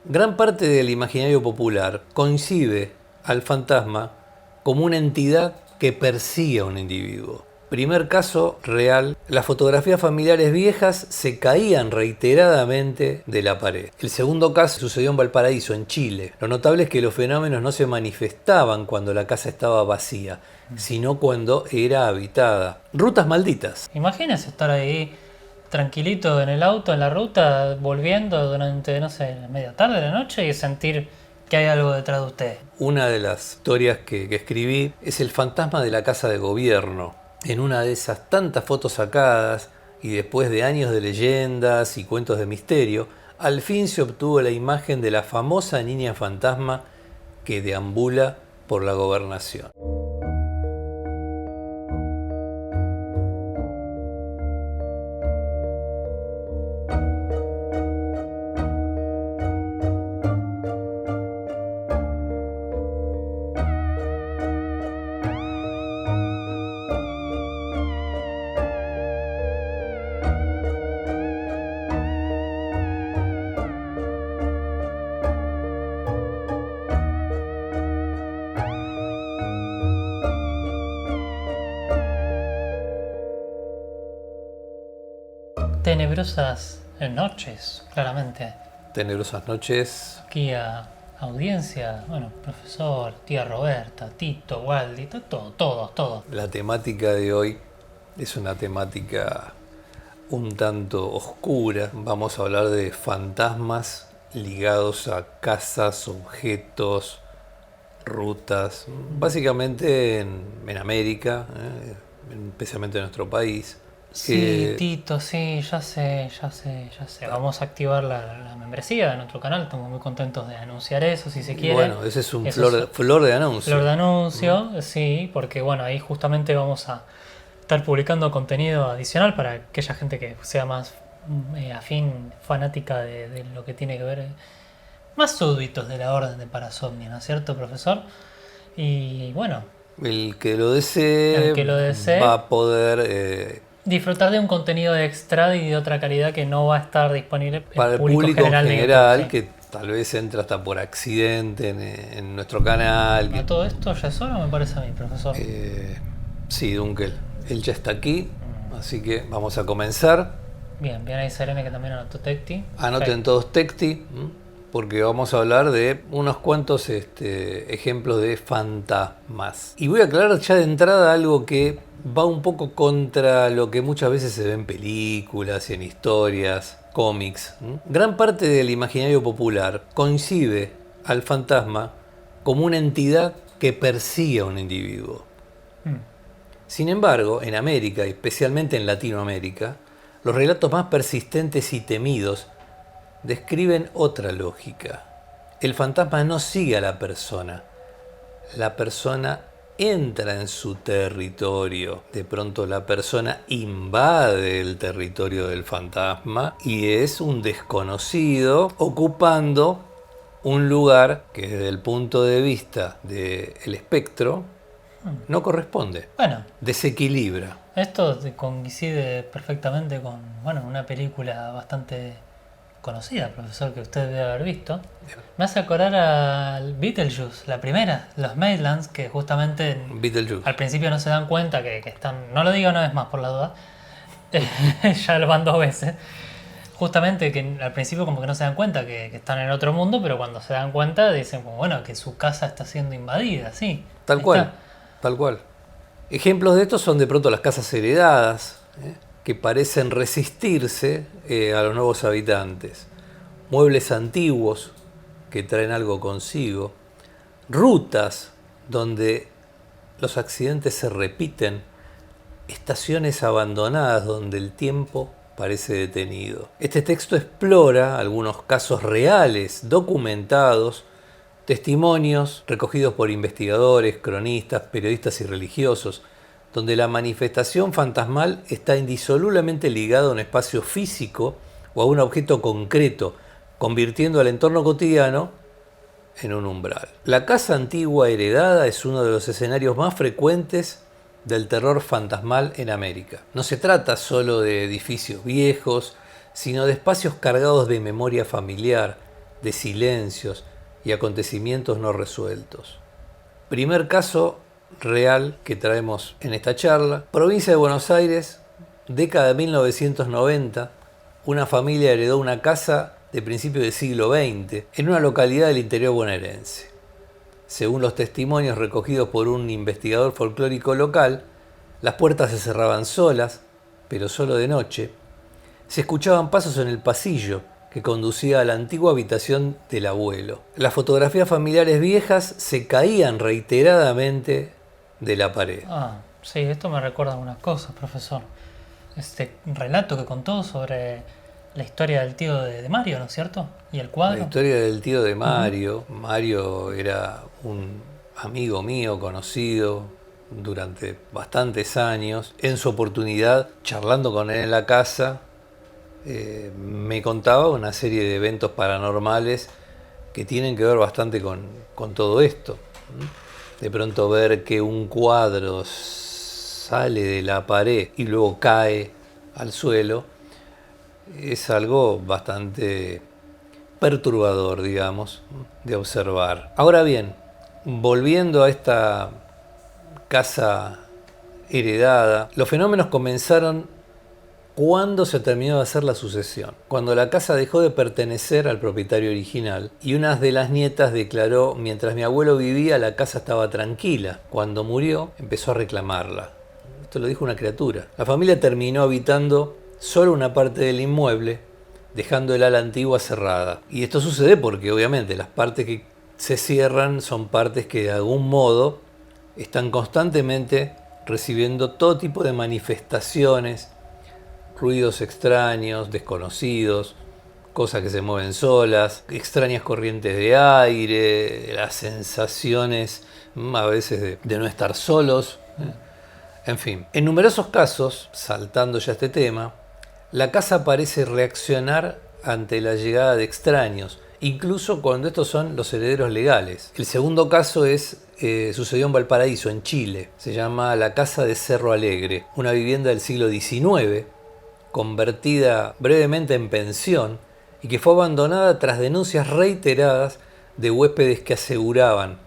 Gran parte del imaginario popular concibe al fantasma como una entidad que persigue a un individuo. Primer caso real, las fotografías familiares viejas se caían reiteradamente de la pared. El segundo caso sucedió en Valparaíso, en Chile. Lo notable es que los fenómenos no se manifestaban cuando la casa estaba vacía, sino cuando era habitada. Rutas malditas. Imagínese estar ahí tranquilito en el auto, en la ruta, volviendo durante, no sé, la media tarde de la noche y sentir que hay algo detrás de usted. Una de las historias que escribí es el fantasma de la casa de gobierno. En una de esas tantas fotos sacadas y después de años de leyendas y cuentos de misterio, al fin se obtuvo la imagen de la famosa niña fantasma que deambula por la gobernación. Tenebrosas noches, claramente. Tenebrosas noches. Aquí a audiencia, bueno, profesor, tía Roberta, Tito, Waldi, todos. La temática de hoy es una temática un tanto oscura. Vamos a hablar de fantasmas ligados a casas, objetos, rutas, básicamente en América, especialmente en nuestro país. Sí, Tito, sí, ya sé. Vamos a activar la membresía de nuestro canal, estamos muy contentos de anunciar eso, si se quiere. Bueno, ese es un flor de anuncio. Flor de anuncio, sí, porque bueno, ahí justamente vamos a estar publicando contenido adicional para aquella gente que sea más afín, fanática de lo que tiene que ver, más súbditos de la orden de Parasomnia, ¿no es cierto, profesor? Y bueno, el que lo desee, va a poder disfrutar de un contenido extra y de otra calidad que no va a estar disponible para el público general, sí, que tal vez entra hasta por accidente en nuestro canal. ¿A todo esto ya es hora, me parece a mí, profesor? Sí, Dunkel, él ya está aquí, así que vamos a comenzar. Bien ahí Serene, que también anotó Tecti. Anoten todos Tecti, porque vamos a hablar de unos cuantos ejemplos de fantasmas. Y voy a aclarar ya de entrada algo que va un poco contra lo que muchas veces se ve en películas y en historias, cómics. Gran parte del imaginario popular concibe al fantasma como una entidad que persigue a un individuo. Sin embargo, en América, y especialmente en Latinoamérica, los relatos más persistentes y temidos describen otra lógica. El fantasma no sigue a la persona entra en su territorio. De pronto la persona invade el territorio del fantasma y es un desconocido ocupando un lugar que desde el punto de vista del espectro no corresponde. Bueno, desequilibra. Esto coincide perfectamente con una película bastante conocida, profesor, que usted debe haber visto. Me hace acordar al Beetlejuice, la primera, los Maitlands, que justamente al principio no se dan cuenta que están, no lo digo una vez más por la duda, ya lo van 2 veces, justamente que al principio como que no se dan cuenta que están en otro mundo, pero cuando se dan cuenta dicen como, bueno, que su casa está siendo invadida, sí. Tal cual. Ejemplos de estos son de pronto las casas heredadas, que parecen resistirse a los nuevos habitantes, muebles antiguos que traen algo consigo, rutas donde los accidentes se repiten, estaciones abandonadas donde el tiempo parece detenido. Este texto explora algunos casos reales, documentados, testimonios recogidos por investigadores, cronistas, periodistas y religiosos, donde la manifestación fantasmal está indisolublemente ligada a un espacio físico o a un objeto concreto, convirtiendo al entorno cotidiano en un umbral. La casa antigua heredada es uno de los escenarios más frecuentes del terror fantasmal en América. No se trata solo de edificios viejos, sino de espacios cargados de memoria familiar, de silencios y acontecimientos no resueltos. Primer caso real que traemos en esta charla. Provincia de Buenos Aires, década de 1990, una familia heredó una casa de principios del siglo XX en una localidad del interior bonaerense. Según los testimonios recogidos por un investigador folclórico local, las puertas se cerraban solas, pero solo de noche. Se escuchaban pasos en el pasillo que conducía a la antigua habitación del abuelo. Las fotografías familiares viejas se caían reiteradamente de la pared. Sí, esto me recuerda algunas cosas, profesor. Este relato que contó sobre la historia del tío de Mario, ¿no es cierto? Y el cuadro. La historia del tío de Mario. Mario era un amigo mío, conocido durante bastantes años. En su oportunidad, charlando con él en la casa, me contaba una serie de eventos paranormales que tienen que ver bastante con todo esto. De pronto ver que un cuadro sale de la pared y luego cae al suelo es algo bastante perturbador, digamos, de observar. Ahora bien, volviendo a esta casa heredada, los fenómenos comenzaron cuando se terminó de hacer la sucesión, cuando la casa dejó de pertenecer al propietario original y una de las nietas declaró: mientras mi abuelo vivía la casa estaba tranquila, cuando murió empezó a reclamarla. Esto lo dijo una criatura. La familia terminó habitando solo una parte del inmueble, dejando el ala antigua cerrada. Y esto sucede porque obviamente las partes que se cierran son partes que de algún modo están constantemente recibiendo todo tipo de manifestaciones, ruidos extraños, desconocidos, cosas que se mueven solas, extrañas corrientes de aire, las sensaciones a veces de no estar solos. En fin, en numerosos casos, saltando ya este tema, la casa parece reaccionar ante la llegada de extraños, incluso cuando estos son los herederos legales. El segundo caso sucedió en Valparaíso, en Chile. Se llama la Casa de Cerro Alegre, una vivienda del siglo XIX, convertida brevemente en pensión y que fue abandonada tras denuncias reiteradas de huéspedes que aseguraban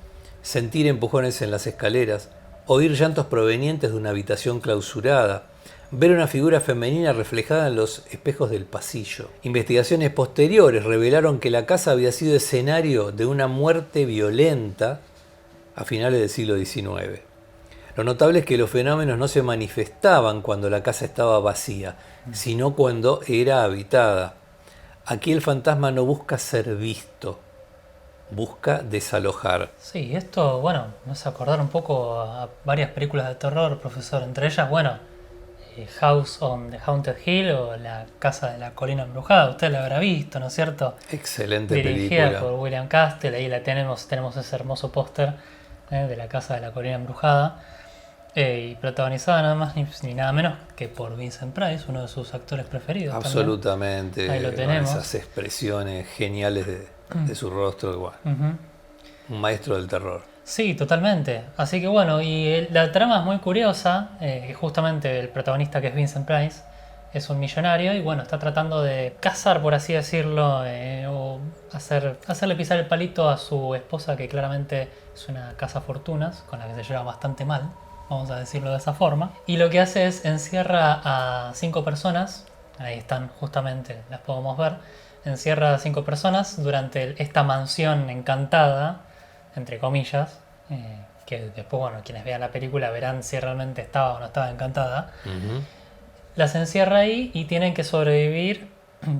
sentir empujones en las escaleras, oír llantos provenientes de una habitación clausurada, ver una figura femenina reflejada en los espejos del pasillo. Investigaciones posteriores revelaron que la casa había sido escenario de una muerte violenta a finales del siglo XIX. Lo notable es que los fenómenos no se manifestaban cuando la casa estaba vacía, sino cuando era habitada. Aquí el fantasma no busca ser visto, busca desalojar. Sí, esto, me hace acordar un poco a varias películas de terror, profesor. Entre ellas, House on the Haunted Hill o La Casa de la Colina Embrujada. Usted la habrá visto, ¿no es cierto? Excelente Dirigida película. por William Castle. Ahí la tenemos ese hermoso póster de La Casa de la Colina Embrujada. Y protagonizada nada más ni nada menos que por Vincent Price, uno de sus actores preferidos. Absolutamente. También. Ahí lo tenemos. Con esas expresiones geniales de su rostro, igual. Un maestro del terror. Sí, totalmente. Así que y la trama es muy curiosa. Justamente el protagonista, que es Vincent Price, es un millonario y está tratando de cazar, por así decirlo, o hacerle pisar el palito a su esposa, que claramente es una cazafortunas con la que se lleva bastante mal, vamos a decirlo de esa forma. Y lo que hace es encierra a 5 personas, ahí están justamente, las podemos ver, encierra a 5 personas durante esta mansión encantada, entre comillas, que después, quienes vean la película verán si realmente estaba o no estaba encantada. Las encierra ahí y tienen que sobrevivir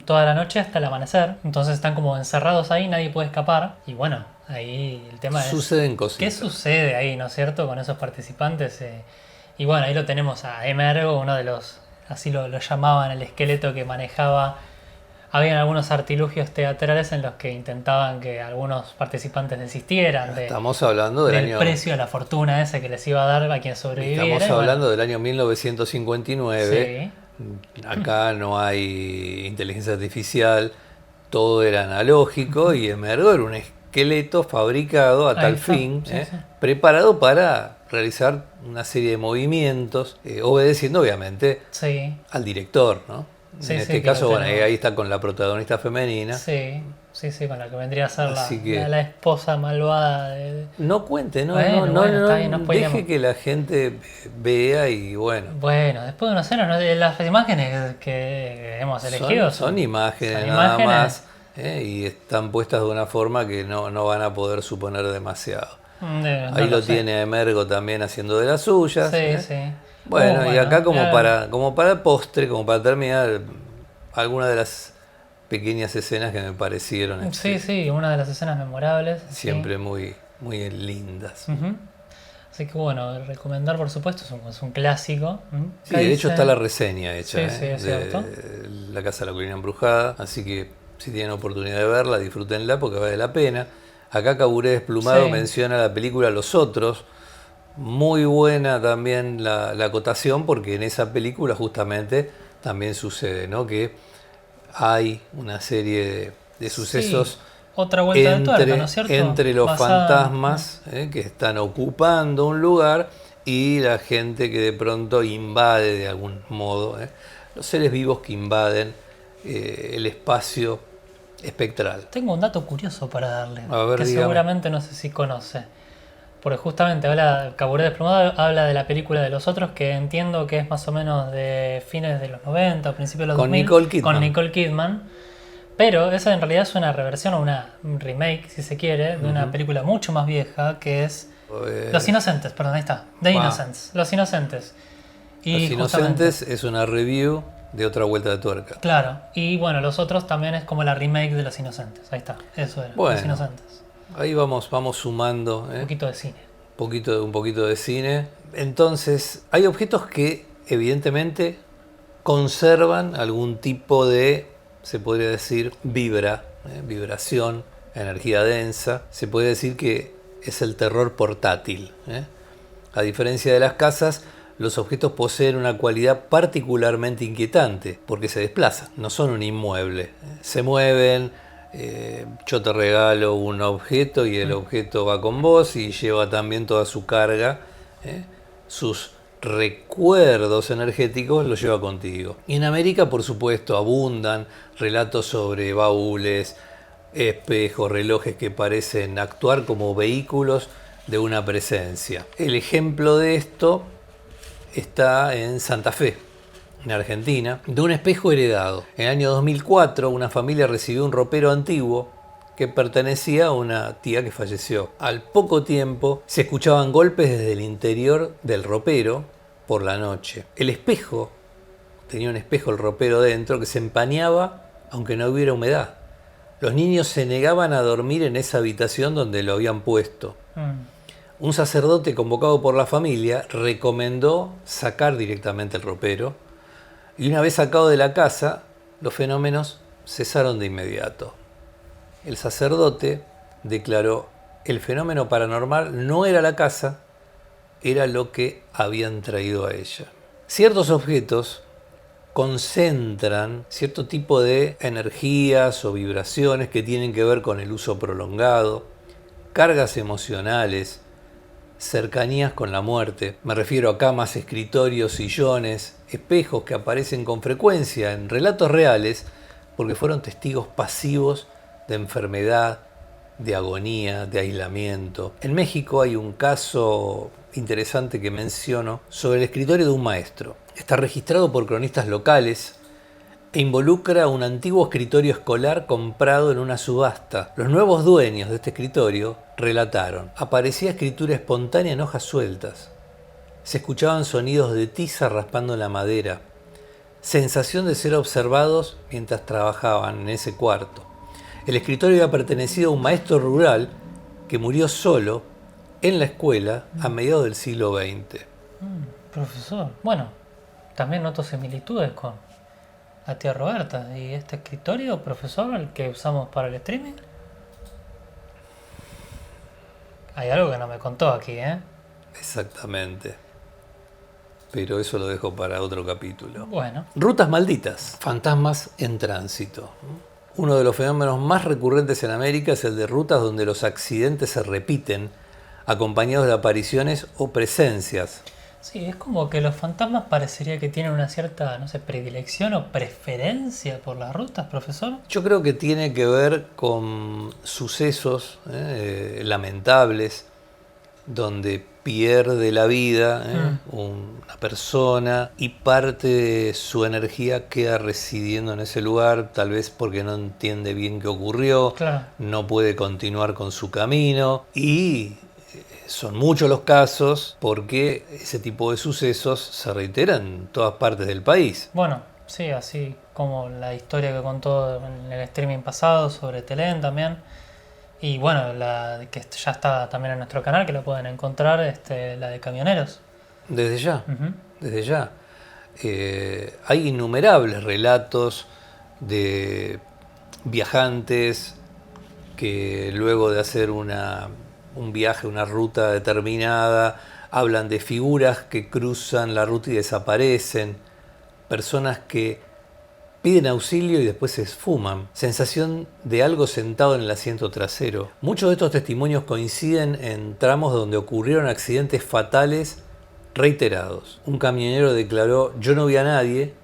toda la noche hasta el amanecer. Entonces están como encerrados ahí, nadie puede escapar. Y ahí el tema es... Suceden cositas. ¿Qué sucede ahí, no es cierto, con esos participantes? Y ahí lo tenemos a Emergo, uno de los... Así lo llamaban, el esqueleto que manejaba. Habían algunos artilugios teatrales en los que intentaban que algunos participantes desistieran. Estamos hablando del precio de la fortuna ese que les iba a dar a quien sobreviviera. Estamos hablando del año 1959. Sí. Acá no hay inteligencia artificial, todo era analógico y Emergo era un esqueleto fabricado a tal fin, sí. preparado para realizar una serie de movimientos, obedeciendo obviamente al director, ¿no? Sí, en este caso, ahí está con la protagonista femenina. Sí, Sí, sí, con la que vendría a ser Así que la esposa malvada no cuente, Bueno, no, bueno, está bien, no spoilemos. deje que la gente vea y bueno, Bueno, después de una escena, ¿no? Las imágenes que hemos elegido son imágenes son nada imágenes. más, y están puestas de una forma que no van a poder suponer demasiado. No Ahí lo lo sé. tiene a Emergo también haciendo de las suyas. Sí, sí. Bueno, y acá Bueno, como para postre, como para terminar, algunas de las pequeñas escenas que me parecieron sí, sí, una de las escenas memorables, sí. siempre muy lindas. Ujú. Así que bueno, recomendar por supuesto, es un clásico. Sí, de hecho está Kaizen. la reseña hecha, Sí, sí, es cierto. de La Casa de la Colina Embrujada, así que si tienen oportunidad de verla, disfrútenla porque vale la pena. Acá Caburé Desplumado Sí, menciona la película Los Otros, muy buena también la acotación porque en esa película justamente también sucede, ¿no? Que hay una serie de sí. sucesos Otra vuelta de tuerca, ¿no es cierto? entre los Basada. fantasmas, que están ocupando un lugar y la gente que de pronto invade de algún modo, los seres vivos que invaden el espacio espectral. Tengo un dato curioso para darle, A ver, que dígame. seguramente no sé si conoce. Porque justamente Caburé Desplumado habla de la película de los otros, que entiendo que es más o menos de fines de los 90 o principios de los Con 2000, Nicole con Kidman. Nicole Kidman. Pero esa en realidad es una reversión o un remake, si se quiere, de una película mucho más vieja que es Eh, Los Inocentes, perdón, ahí está. The ah, Innocents, Los Inocentes. Los Y justamente, Inocentes es una review de Otra Vuelta de Tuerca. claro, y bueno, los otros también es como la remake de Los Inocentes. Ahí está, eso era, Los Bueno, Inocentes. ahí vamos sumando, Un poquito de cine. un poquito de cine. Entonces, hay objetos que evidentemente conservan algún tipo de, se podría decir, vibración, energía densa. Se puede decir que es el terror portátil. A diferencia de las casas, los objetos poseen una cualidad particularmente inquietante porque se desplazan, no son un inmueble. Se mueven, yo te regalo un objeto y el objeto va con vos y lleva también toda su carga, sus recuerdos energéticos los lleva contigo. Y en América, por supuesto, abundan relatos sobre baúles, espejos, relojes que parecen actuar como vehículos de una presencia. El ejemplo de esto está en Santa Fe, en Argentina, de un espejo heredado. En el año 2004, una familia recibió un ropero antiguo que pertenecía a una tía que falleció. Al poco tiempo se escuchaban golpes desde el interior del ropero por la noche. El espejo, tenía un espejo el ropero dentro, que se empañaba aunque no hubiera humedad. Los niños se negaban a dormir en esa habitación donde lo habían puesto. Un sacerdote convocado por la familia recomendó sacar directamente el ropero y una vez sacado de la casa, los fenómenos cesaron de inmediato. El sacerdote declaró: el fenómeno paranormal no era la casa, era lo que habían traído a ella. Ciertos objetos concentran cierto tipo de energías o vibraciones que tienen que ver con el uso prolongado, cargas emocionales, cercanías con la muerte. Me refiero a camas, escritorios, sillones, espejos que aparecen con frecuencia en relatos reales porque fueron testigos pasivos de enfermedad, de agonía, de aislamiento. En México hay un caso interesante que menciono sobre el escritorio de un maestro. Está registrado por cronistas locales e involucra un antiguo escritorio escolar comprado en una subasta. Los nuevos dueños de este escritorio relataron: aparecía escritura espontánea en hojas sueltas. Se escuchaban sonidos de tiza raspando la madera. Sensación de ser observados mientras trabajaban en ese cuarto. El escritorio había pertenecido a un maestro rural que murió solo en la escuela a mediados del siglo XX. Profesor, bueno, también noto similitudes con la tía Roberta y este escritorio, profesor, el que usamos para el streaming. Hay algo que no me contó aquí, ¿eh? Exactamente. Pero eso lo dejo para otro capítulo. Bueno, Rutas malditas, fantasmas en tránsito. Uno de los fenómenos más recurrentes en América es el de rutas donde los accidentes se repiten, acompañados de apariciones o presencias. Sí, es como que los fantasmas parecería que tienen una cierta, no sé, predilección o preferencia por las rutas, profesor. Yo creo que tiene que ver con sucesos lamentables donde pierde la vida una persona y parte de su energía queda residiendo en ese lugar, tal vez porque no entiende bien qué ocurrió, Claro. no puede continuar con su camino y son muchos los casos porque ese tipo de sucesos se reiteran en todas partes del país. Bueno, sí, así como la historia que contó en el streaming pasado sobre Telén también. Y bueno, la que ya está también en nuestro canal, que lo pueden encontrar, la de camioneros. Desde ya, Ujú. desde ya. Hay innumerables relatos de viajantes que luego de hacer un viaje, una ruta determinada, hablan de figuras que cruzan la ruta y desaparecen, personas que piden auxilio y después se esfuman, sensación de algo sentado en el asiento trasero. Muchos de estos testimonios coinciden en tramos donde ocurrieron accidentes fatales reiterados. Un camionero declaró: yo no vi a nadie,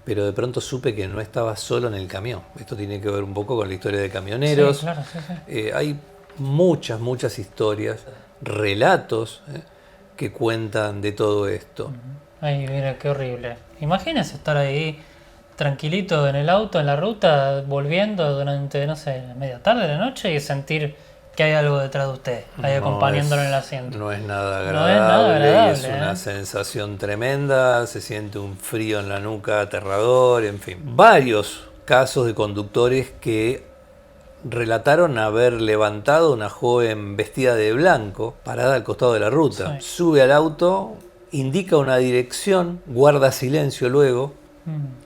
pero de pronto supe que no estaba solo en el camión. Esto tiene que ver un poco con la historia de camioneros. Sí, claro, sí, sí. Hay muchas historias, relatos que cuentan de todo esto. Ay, mira, qué horrible. Imagínese estar ahí tranquilito en el auto, en la ruta, volviendo durante, no sé, media tarde de la noche y sentir que hay algo detrás de usted, ahí acompañándolo en el asiento. No es nada No agradable, es nada agradable, es una sensación tremenda, se siente un frío en la nuca aterrador, en fin. Varios casos de conductores que relataron haber levantado una joven vestida de blanco, parada al costado de la ruta. Sí. Sube al auto, indica una dirección, guarda silencio luego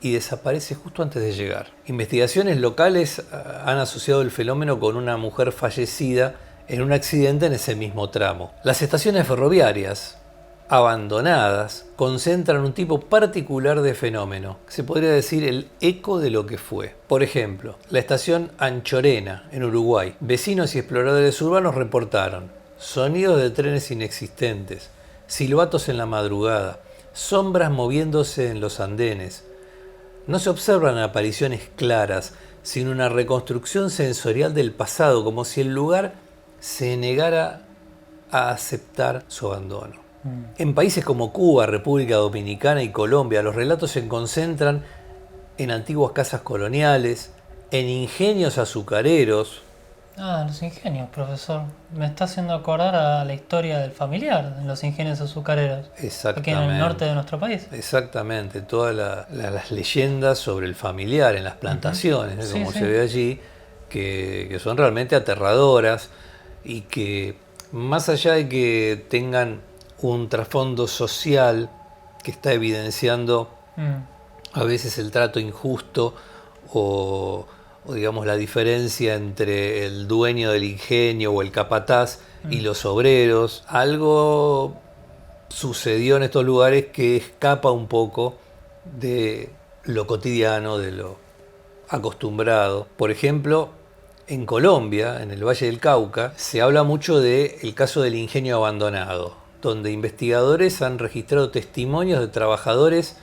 y desaparece justo antes de llegar. Investigaciones locales han asociado el fenómeno con una mujer fallecida en un accidente en ese mismo tramo. Las estaciones ferroviarias abandonadas concentran un tipo particular de fenómeno, se podría decir el eco de lo que fue. Por ejemplo, la estación Anchorena, en Uruguay. Vecinos y exploradores urbanos reportaron sonidos de trenes inexistentes, silbatos en la madrugada, sombras moviéndose en los andenes. No se observan apariciones claras, sino una reconstrucción sensorial del pasado, como si el lugar se negara a aceptar su abandono. En países como Cuba, República Dominicana y Colombia, los relatos se concentran en antiguas casas coloniales, en ingenios azucareros. Ah, los ingenios, profesor. Me está haciendo acordar a la historia del familiar en los ingenios azucareros. Aquí en el norte de nuestro país. Exactamente, todas las leyendas sobre el familiar en las plantaciones, Sí, como sí. se ve allí, que son realmente aterradoras y que más allá de que tengan un trasfondo social que está evidenciando a veces el trato injusto o digamos la diferencia entre el dueño del ingenio o el capataz y los obreros, algo sucedió en estos lugares que escapa un poco de lo cotidiano, de lo acostumbrado. Por ejemplo, en Colombia, en el Valle del Cauca, se habla mucho del caso del ingenio abandonado, donde investigadores han registrado testimonios de trabajadores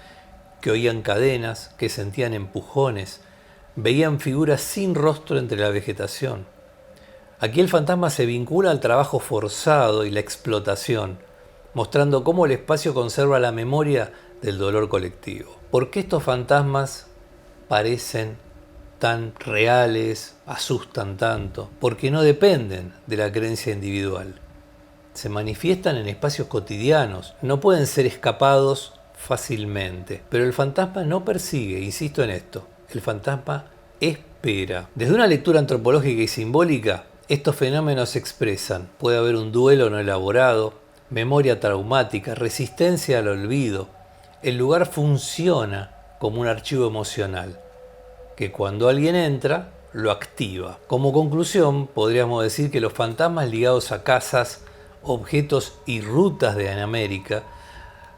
que oían cadenas, que sentían empujones, veían figuras sin rostro entre la vegetación. Aquí el fantasma se vincula al trabajo forzado y la explotación, mostrando cómo el espacio conserva la memoria del dolor colectivo. ¿Por qué estos fantasmas parecen tan reales, asustan tanto? Porque no dependen de la creencia individual. Se manifiestan en espacios cotidianos, no pueden ser escapados fácilmente. Pero el fantasma no persigue, insisto en esto, el fantasma espera. Desde una lectura antropológica y simbólica, estos fenómenos se expresan. Puede haber un duelo no elaborado, memoria traumática, resistencia al olvido. El lugar funciona como un archivo emocional, que cuando alguien entra, lo activa. Como conclusión, podríamos decir que los fantasmas ligados a casas, objetos y rutas de América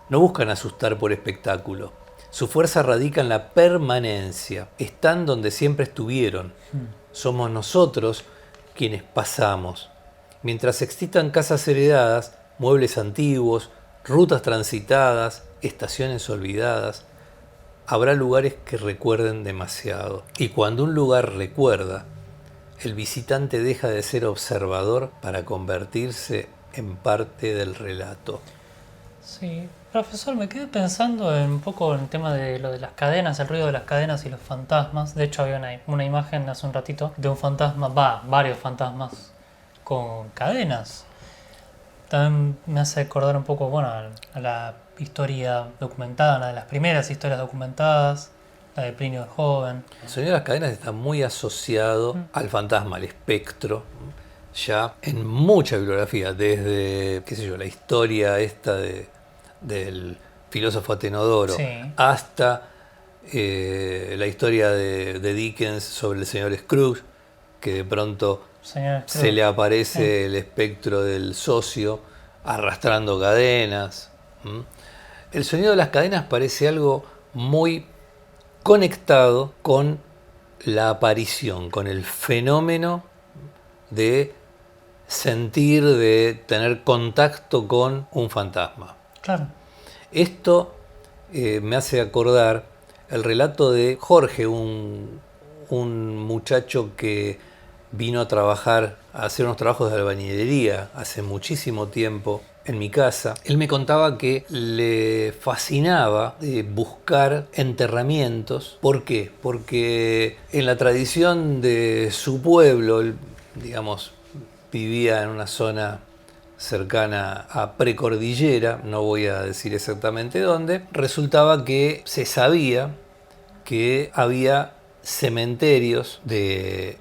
no buscan asustar por espectáculo. Su fuerza radica en la permanencia. Están donde siempre estuvieron. Somos nosotros quienes pasamos. Mientras existan casas heredadas, muebles antiguos, rutas transitadas, estaciones olvidadas. Habrá lugares que recuerden demasiado. Y cuando un lugar recuerda, el visitante deja de ser observador para convertirse en parte del relato. Sí, profesor, me quedé pensando un poco en el tema de lo de las cadenas, el ruido de las cadenas y los fantasmas. De hecho, había una imagen hace un ratito de un fantasma, varios fantasmas con cadenas. También me hace acordar un poco, bueno, a la historia documentada, una de las primeras historias documentadas, la de Plinio el Joven. El sonido de las cadenas está muy asociado al fantasma, al espectro, ya en mucha bibliografía, desde, qué sé yo, la historia esta del filósofo Atenodoro, Sí. hasta la historia de Dickens sobre el señor Scrooge, que de pronto Señor se Scrooge. le aparece el espectro del socio arrastrando cadenas. El sonido de las cadenas parece algo muy conectado con la aparición, con el fenómeno de sentir, de tener contacto con un fantasma. Claro. Esto me hace acordar el relato de Jorge, un muchacho que vino a trabajar, a hacer unos trabajos de albañilería hace muchísimo tiempo en mi casa. Él me contaba que le fascinaba buscar enterramientos. ¿Por qué? Porque en la tradición de su pueblo, él, digamos, vivía en una zona cercana a precordillera, no voy a decir exactamente dónde, resultaba que se sabía que había cementerios de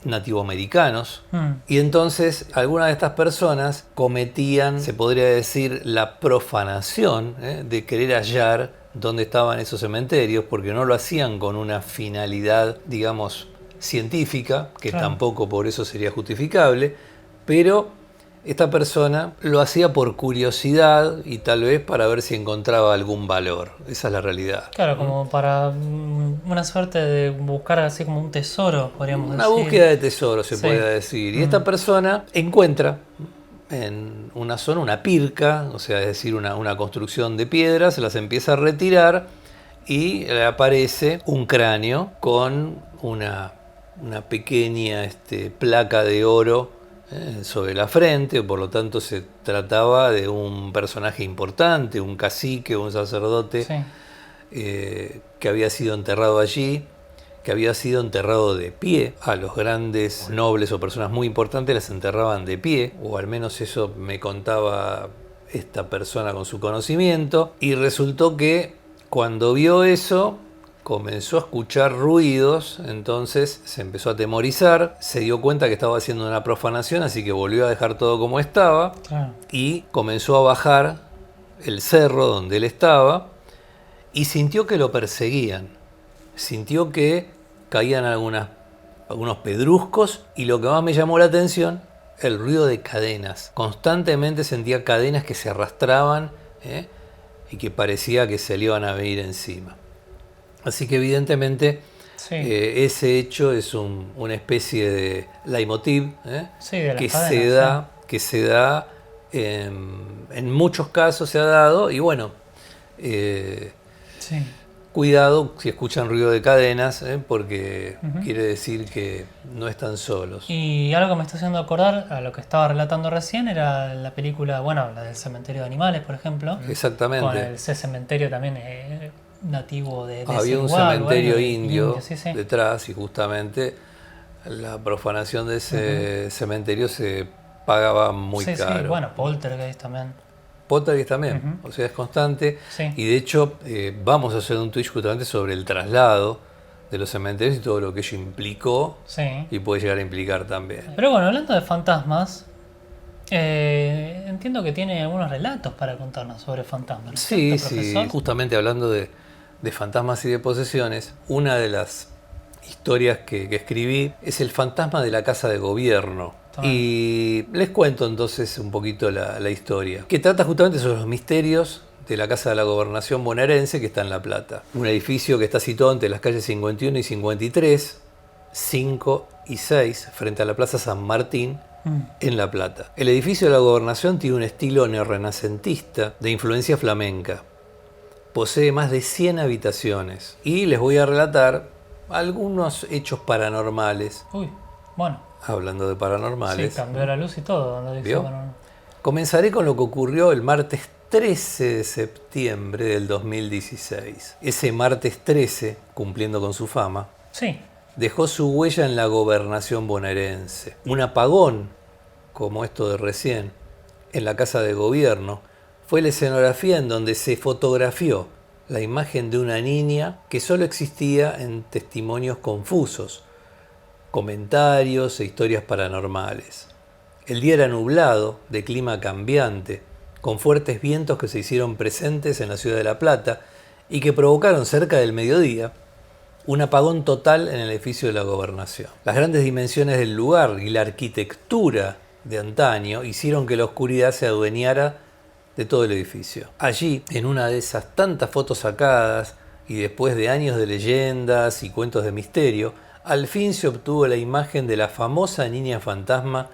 nativoamericanos y entonces algunas de estas personas cometían, se podría decir, la profanación de querer hallar dónde estaban esos cementerios, porque no lo hacían con una finalidad, digamos, científica, que Claro. tampoco por eso sería justificable, pero esta persona lo hacía por curiosidad y tal vez para ver si encontraba algún valor. Esa es la realidad. Claro, como para una suerte de buscar así como un tesoro, podríamos Una decir. búsqueda de tesoro, se Sí. puede decir. Y esta persona encuentra en una zona una pirca, o sea, es decir, una construcción de piedras, se las empieza a retirar y le aparece un cráneo con una pequeña placa de oro sobre la frente, por lo tanto se trataba de un personaje importante, un cacique, un sacerdote, Sí. que había sido enterrado allí, que había sido enterrado de pie. A los grandes nobles o personas muy importantes las enterraban de pie, o al menos eso me contaba esta persona con su conocimiento, y resultó que cuando vio eso comenzó a escuchar ruidos, entonces se empezó a atemorizar, se dio cuenta que estaba haciendo una profanación, así que volvió a dejar todo como estaba Claro. y comenzó a bajar el cerro donde él estaba y sintió que lo perseguían, sintió que caían algunos pedruscos y lo que más me llamó la atención, el ruido de cadenas. Constantemente sentía cadenas que se arrastraban y que parecía que se le iban a venir encima. Así que evidentemente Sí. ese hecho es una especie de leitmotiv Sí, de las que cadenas, se da en muchos casos se ha dado y bueno, Sí. cuidado si escuchan ruido de cadenas porque quiere decir que no están solos. Y algo que me está haciendo acordar a lo que estaba relatando recién era la película, bueno, la del cementerio de animales, por ejemplo. Exactamente. Con ese cementerio también nativo de Había un Zimbabue, cementerio de indio sí, sí. detrás y justamente la profanación de ese cementerio se pagaba muy Sí, caro. sí, bueno, Poltergeist también. Poltergeist también, o sea, es constante. Sí. Y de hecho, vamos a hacer un Twitch justamente sobre el traslado de los cementerios y todo lo que ello implicó Sí. y puede llegar a implicar también. Pero bueno, hablando de fantasmas, entiendo que tiene algunos relatos para contarnos sobre fantasmas, ¿no es Sí, cierto, sí, profesor? justamente hablando de fantasmas y de posesiones, una de las historias que escribí es el fantasma de la casa de gobierno. Y les cuento entonces un poquito la historia, que trata justamente sobre los misterios de la Casa de la Gobernación bonaerense que está en La Plata. Un edificio que está situado entre las calles 51 y 53, 5 y 6, frente a la Plaza San Martín, en La Plata. El edificio de la Gobernación tiene un estilo neorrenacentista de influencia flamenca. Posee más de 100 habitaciones y les voy a relatar algunos hechos paranormales. Uy, bueno. Hablando de paranormales. Sí, cambió la luz y todo. Comenzaré con lo que ocurrió el martes 13 de septiembre del 2016. Ese martes 13, cumpliendo con su fama, sí, dejó su huella en la Gobernación bonaerense. Un apagón, como esto de recién, en la Casa de Gobierno, fue la escenografía en donde se fotografió la imagen de una niña que solo existía en testimonios confusos, comentarios e historias paranormales. El día era nublado, de clima cambiante, con fuertes vientos que se hicieron presentes en la ciudad de La Plata y que provocaron cerca del mediodía un apagón total en el edificio de la Gobernación. Las grandes dimensiones del lugar y la arquitectura de antaño hicieron que la oscuridad se adueñara de todo el edificio. Allí, en una de esas tantas fotos sacadas y después de años de leyendas y cuentos de misterio, al fin se obtuvo la imagen de la famosa niña fantasma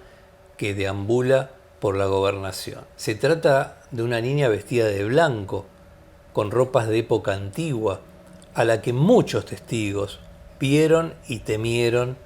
que deambula por la Gobernación. Se trata de una niña vestida de blanco, con ropas de época antigua, a la que muchos testigos vieron y temieron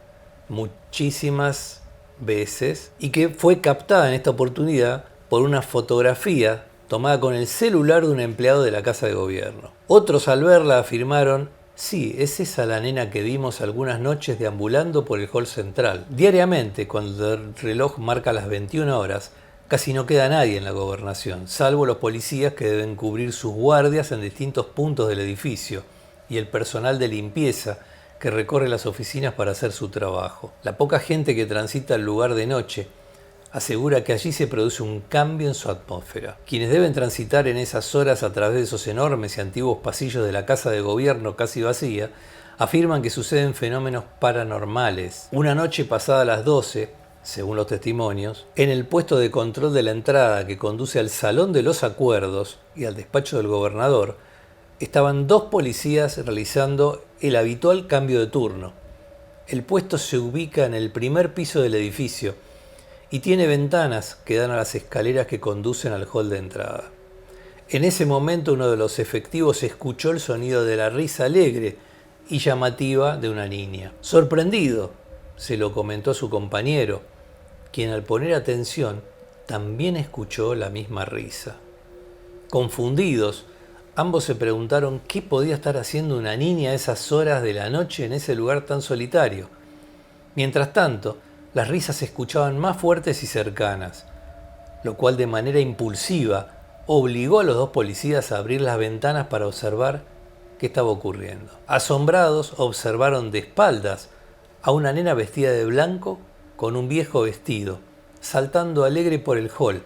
muchísimas veces y que fue captada en esta oportunidad por una fotografía tomada con el celular de un empleado de la Casa de Gobierno. Otros al verla afirmaron: sí, es esa la nena que vimos algunas noches deambulando por el hall central. Diariamente, cuando el reloj marca las 21 horas, casi no queda nadie en la Gobernación, salvo los policías que deben cubrir sus guardias en distintos puntos del edificio y el personal de limpieza que recorre las oficinas para hacer su trabajo. La poca gente que transita el lugar de noche asegura que allí se produce un cambio en su atmósfera. Quienes deben transitar en esas horas a través de esos enormes y antiguos pasillos de la Casa de Gobierno casi vacía, afirman que suceden fenómenos paranormales. Una noche pasada las 12, según los testimonios, en el puesto de control de la entrada que conduce al Salón de los Acuerdos y al despacho del gobernador, estaban 2 policías realizando el habitual cambio de turno. El puesto se ubica en el primer piso del edificio y tiene ventanas que dan a las escaleras que conducen al hall de entrada. En ese momento uno de los efectivos escuchó el sonido de la risa alegre y llamativa de una niña. Sorprendido, se lo comentó a su compañero, quien al poner atención también escuchó la misma risa. Confundidos, ambos se preguntaron qué podía estar haciendo una niña a esas horas de la noche en ese lugar tan solitario. Mientras tanto, las risas se escuchaban más fuertes y cercanas, lo cual de manera impulsiva obligó a los 2 policías a abrir las ventanas para observar qué estaba ocurriendo. Asombrados, observaron de espaldas a una nena vestida de blanco con un viejo vestido, saltando alegre por el hall,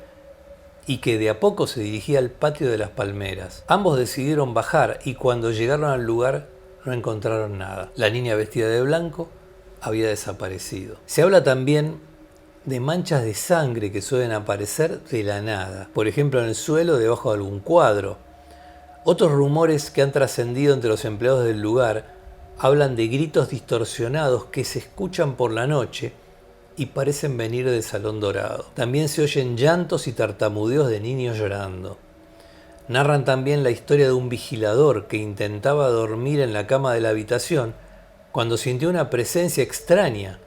y que de a poco se dirigía al patio de las palmeras. Ambos decidieron bajar y cuando llegaron al lugar no encontraron nada. La niña vestida de blanco había desaparecido. Se habla también de manchas de sangre que suelen aparecer de la nada, por ejemplo en el suelo debajo de algún cuadro. Otros rumores que han trascendido entre los empleados del lugar hablan de gritos distorsionados que se escuchan por la noche y parecen venir del Salón Dorado. También se oyen llantos y tartamudeos de niños llorando. Narran también la historia de un vigilador que intentaba dormir en la cama de la habitación cuando sintió una presencia extraña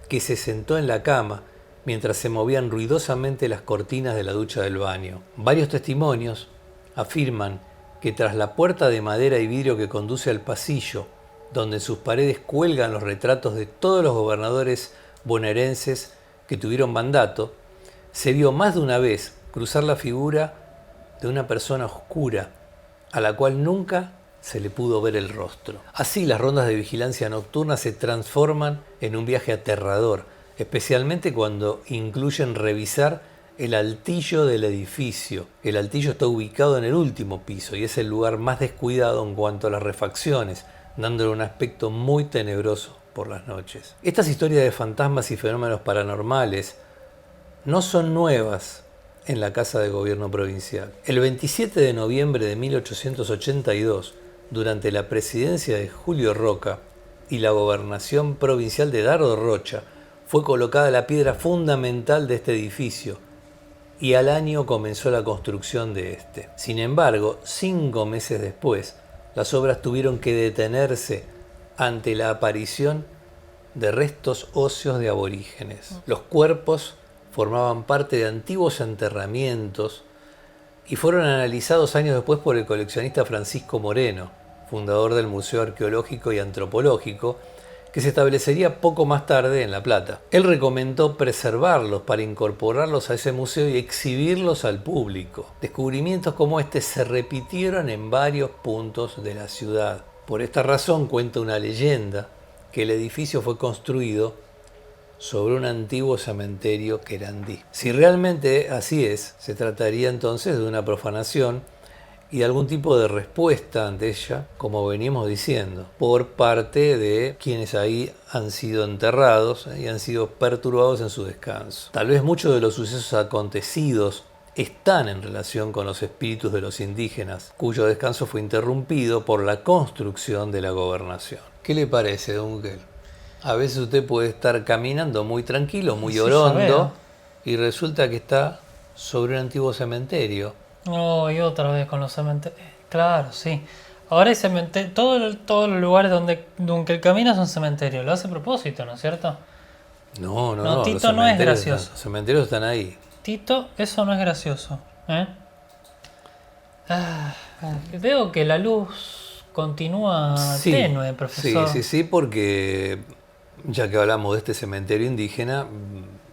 que se sentó en la cama mientras se movían ruidosamente las cortinas de la ducha del baño. Varios testimonios afirman que tras la puerta de madera y vidrio que conduce al pasillo, donde en sus paredes cuelgan los retratos de todos los gobernadores bonaerenses que tuvieron mandato, se vio más de una vez cruzar la figura de una persona oscura, a la cual nunca se le pudo ver el rostro. Así las rondas de vigilancia nocturna se transforman en un viaje aterrador, especialmente cuando incluyen revisar el altillo del edificio. El altillo está ubicado en el último piso y es el lugar más descuidado en cuanto a las refacciones, dándole un aspecto muy tenebroso por las noches. Estas historias de fantasmas y fenómenos paranormales no son nuevas en la Casa de Gobierno provincial. El 27 de noviembre de 1882, durante la presidencia de Julio Roca y la gobernación provincial de Dardo Rocha, fue colocada la piedra fundamental de este edificio y al año comenzó la construcción de este. Sin embargo, 5 meses después, las obras tuvieron que detenerse ante la aparición de restos óseos de aborígenes. Los cuerpos formaban parte de antiguos enterramientos y fueron analizados años después por el coleccionista Francisco Moreno, fundador del Museo Arqueológico y Antropológico, que se establecería poco más tarde en La Plata. Él recomendó preservarlos para incorporarlos a ese museo y exhibirlos al público. Descubrimientos como este se repitieron en varios puntos de la ciudad. Por esta razón cuenta una leyenda que el edificio fue construido sobre un antiguo cementerio querandí. Si realmente así es, se trataría entonces de una profanación y de algún tipo de respuesta ante ella, como venimos diciendo, por parte de quienes ahí han sido enterrados y han sido perturbados en su descanso. Tal vez muchos de los sucesos acontecidos están en relación con los espíritus de los indígenas, cuyo descanso fue interrumpido por la construcción de la gobernación. ¿Qué le parece, don Miguel? A veces usted puede estar caminando muy tranquilo, muy orondo, y resulta que está sobre un antiguo cementerio. No, y otra vez con los cementerios. Claro, sí. Ahora hay cementerio. Todos los lugares donde el camino son cementerios. Lo hace a propósito, ¿no es cierto? No. Tito no es gracioso. Los cementerios están ahí. Tito, eso no es gracioso. Veo que la luz continúa tenue, profesor. Sí, porque ya que hablamos de este cementerio indígena,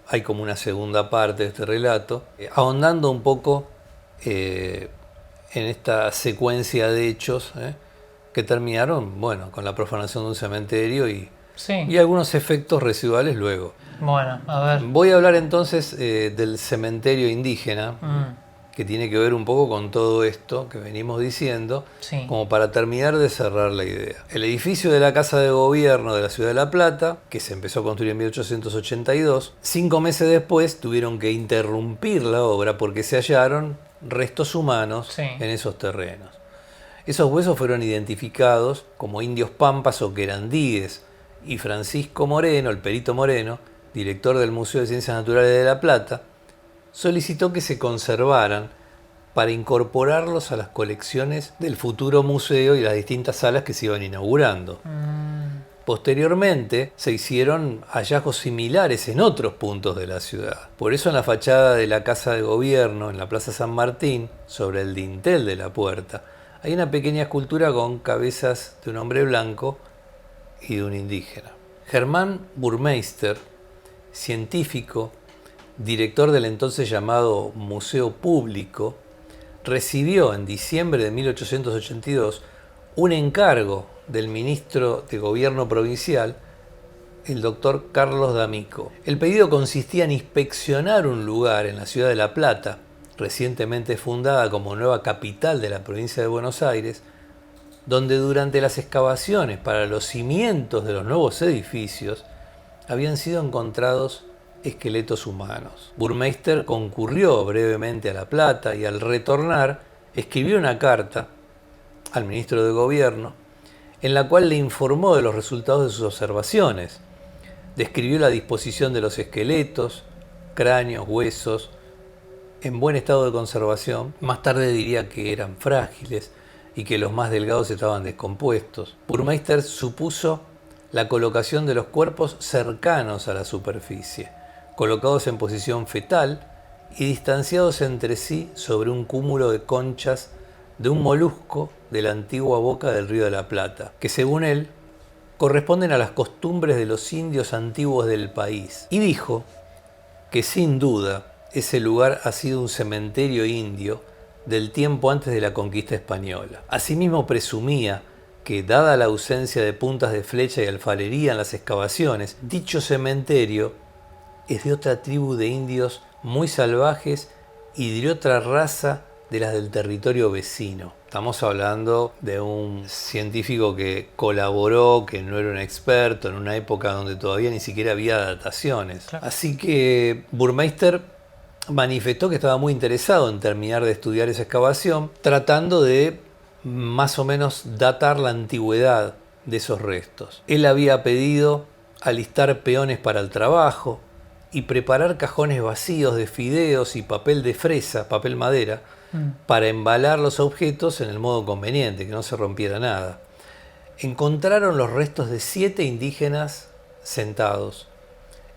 hay como una segunda parte de este relato, ahondando un poco en esta secuencia de hechos que terminaron, con la profanación de un cementerio y algunos efectos residuales luego. Bueno, a ver. Voy a hablar entonces del cementerio indígena, que tiene que ver un poco con todo esto que venimos diciendo, como para terminar de cerrar la idea. El edificio de la Casa de Gobierno de la Ciudad de La Plata, que se empezó a construir en 1882, 5 meses después tuvieron que interrumpir la obra porque se hallaron restos humanos en esos terrenos. Esos huesos fueron identificados como indios pampas o querandíes, y Francisco Moreno, el perito Moreno, director del Museo de Ciencias Naturales de La Plata, solicitó que se conservaran para incorporarlos a las colecciones del futuro museo y las distintas salas que se iban inaugurando. Posteriormente se hicieron hallazgos similares en otros puntos de la ciudad. Por eso en la fachada de la Casa de Gobierno, en la Plaza San Martín, sobre el dintel de la puerta, hay una pequeña escultura con cabezas de un hombre blanco y de un indígena. Germán Burmeister, científico, director del entonces llamado Museo Público, recibió en diciembre de 1882 un encargo del ministro de Gobierno provincial, el doctor Carlos D'Amico. El pedido consistía en inspeccionar un lugar en la ciudad de La Plata, recientemente fundada como nueva capital de la provincia de Buenos Aires, donde durante las excavaciones para los cimientos de los nuevos edificios habían sido encontrados esqueletos humanos. Burmeister concurrió brevemente a La Plata y al retornar escribió una carta al ministro de Gobierno en la cual le informó de los resultados de sus observaciones. Describió la disposición de los esqueletos, cráneos, huesos, en buen estado de conservación. Más tarde diría que eran frágiles y que los más delgados estaban descompuestos. Burmeister supuso la colocación de los cuerpos cercanos a la superficie, colocados en posición fetal y distanciados entre sí sobre un cúmulo de conchas de un molusco de la antigua boca del Río de la Plata, que según él corresponden a las costumbres de los indios antiguos del país. Y dijo que sin duda ese lugar ha sido un cementerio indio del tiempo antes de la conquista española. Asimismo presumía que, dada la ausencia de puntas de flecha y alfarería en las excavaciones, dicho cementerio es de otra tribu de indios muy salvajes y de otra raza de las del territorio vecino. Estamos hablando de un científico que colaboró, que no era un experto, en una época donde todavía ni siquiera había dataciones. Claro. Así que Burmeister manifestó que estaba muy interesado en terminar de estudiar esa excavación, tratando de más o menos datar la antigüedad de esos restos. Él había pedido alistar peones para el trabajo y preparar cajones vacíos de fideos y papel de fresa, papel madera, para embalar los objetos en el modo conveniente, que no se rompiera nada. Encontraron los restos de 7 indígenas sentados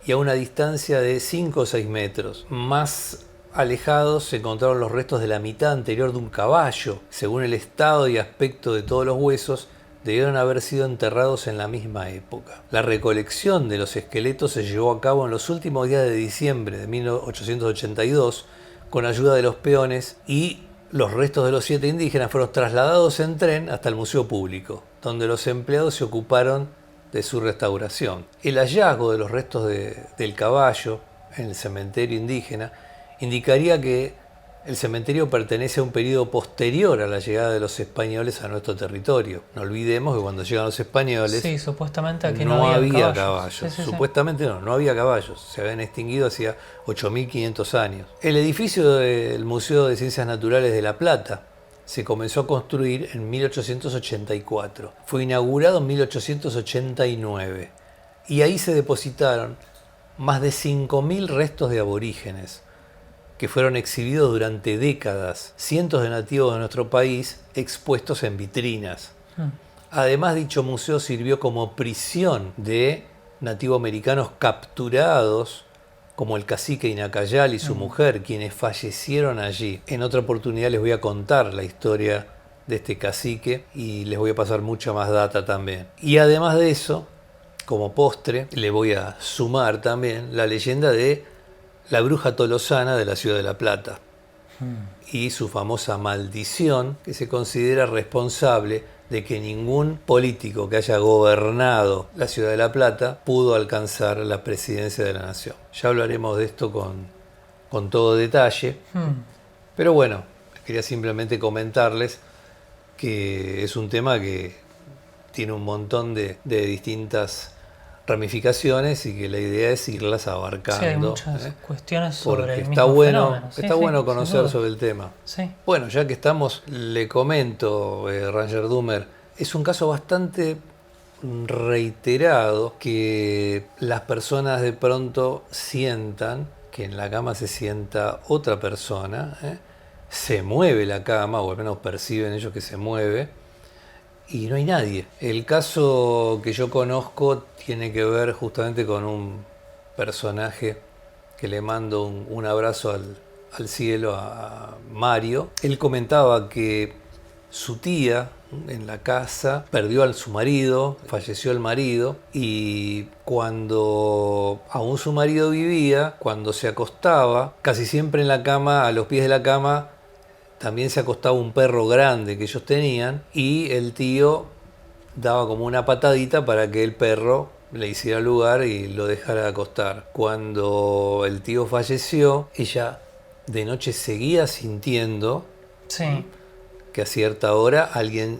y a una distancia de 5 o 6 metros. Más alejados se encontraron los restos de la mitad anterior de un caballo. Según el estado y aspecto de todos los huesos, debieron haber sido enterrados en la misma época. La recolección de los esqueletos se llevó a cabo en los últimos días de diciembre de 1882 con ayuda de los peones, y los restos de los 7 indígenas fueron trasladados en tren hasta el Museo Público, donde los empleados se ocuparon de su restauración. El hallazgo de los restos del caballo en el cementerio indígena indicaría que el cementerio pertenece a un periodo posterior a la llegada de los españoles a nuestro territorio. No olvidemos que cuando llegan los españoles, sí, supuestamente aquí no había caballos. Sí. Supuestamente no había caballos. Se habían extinguido hacía 8.500 años. El edificio del Museo de Ciencias Naturales de La Plata se comenzó a construir en 1884. Fue inaugurado en 1889. Y ahí se depositaron más de 5.000 restos de aborígenes, que fueron exhibidos durante décadas, cientos de nativos de nuestro país expuestos en vitrinas. Además, dicho museo sirvió como prisión de nativoamericanos capturados, como el cacique Inacayal y su mujer, quienes fallecieron allí. En otra oportunidad les voy a contar la historia de este cacique y les voy a pasar mucha más data también. Y además de eso, como postre, le voy a sumar también la leyenda de la bruja tolosana de la ciudad de La Plata y su famosa maldición, que se considera responsable de que ningún político que haya gobernado la ciudad de La Plata pudo alcanzar la presidencia de la nación. Ya hablaremos de esto con todo detalle, pero bueno, quería simplemente comentarles que es un tema que tiene un montón de distintas ramificaciones y que la idea es irlas abarcando. Sí, hay muchas cuestiones sobre el está mismo bueno, fenómeno. está bueno conocer sobre el tema. Sí. Bueno, ya que estamos, le comento, Ranger Doomer, es un caso bastante reiterado que las personas de pronto sientan que en la cama se sienta otra persona, se mueve la cama, o al menos perciben ellos que se mueve, y no hay nadie. El caso que yo conozco tiene que ver justamente con un personaje que le mando un abrazo al cielo, a Mario. Él comentaba que su tía en la casa perdió a su marido, falleció el marido, y cuando aún su marido vivía, cuando se acostaba, casi siempre en la cama, a los pies de la cama, también se acostaba un perro grande que ellos tenían, y el tío daba como una patadita para que el perro le hiciera lugar y lo dejara acostar. Cuando el tío falleció, ella de noche seguía sintiendo que a cierta hora alguien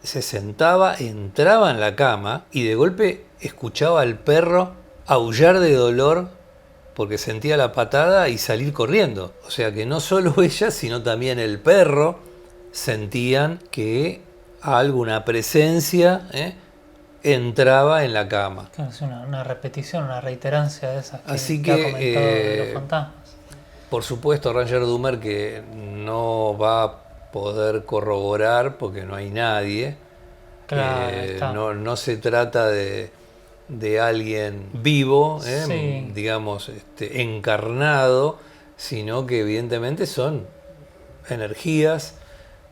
se sentaba, entraba en la cama y de golpe escuchaba al perro aullar de dolor porque sentía la patada y salir corriendo. O sea que no solo ella, sino también el perro sentían que alguna presencia entraba en la cama. Claro, es una repetición, una reiterancia de esas que Así que ha comentado de los fantasmas. Por supuesto, Ranger Doomer, que no va a poder corroborar porque no hay nadie. Claro, no se trata de alguien vivo, digamos, encarnado, sino que evidentemente son energías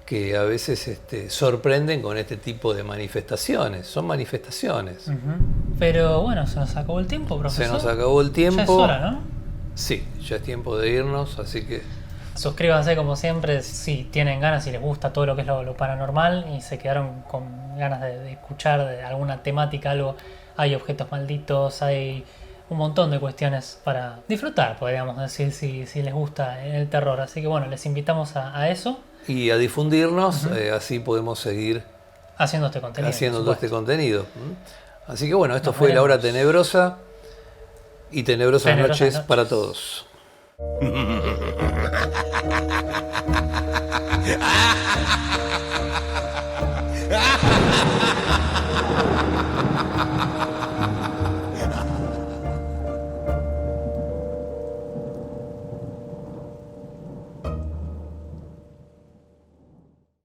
que a veces sorprenden con este tipo de manifestaciones. Son manifestaciones. Pero bueno, se nos acabó el tiempo, profesor. Se nos acabó el tiempo. Ya es hora, ¿no? Sí, ya es tiempo de irnos, así que... Suscríbanse como siempre si tienen ganas, si les gusta todo lo que es lo paranormal y se quedaron con ganas de escuchar de alguna temática, algo. Hay objetos malditos, hay un montón de cuestiones para disfrutar, podríamos decir, si les gusta el terror. Así que bueno, les invitamos a eso. Y a difundirnos, así podemos seguir haciendo este contenido. Haciendo todo este contenido. Así que bueno, esto fue La Hora Tenebrosa y tenebrosas noches para todos.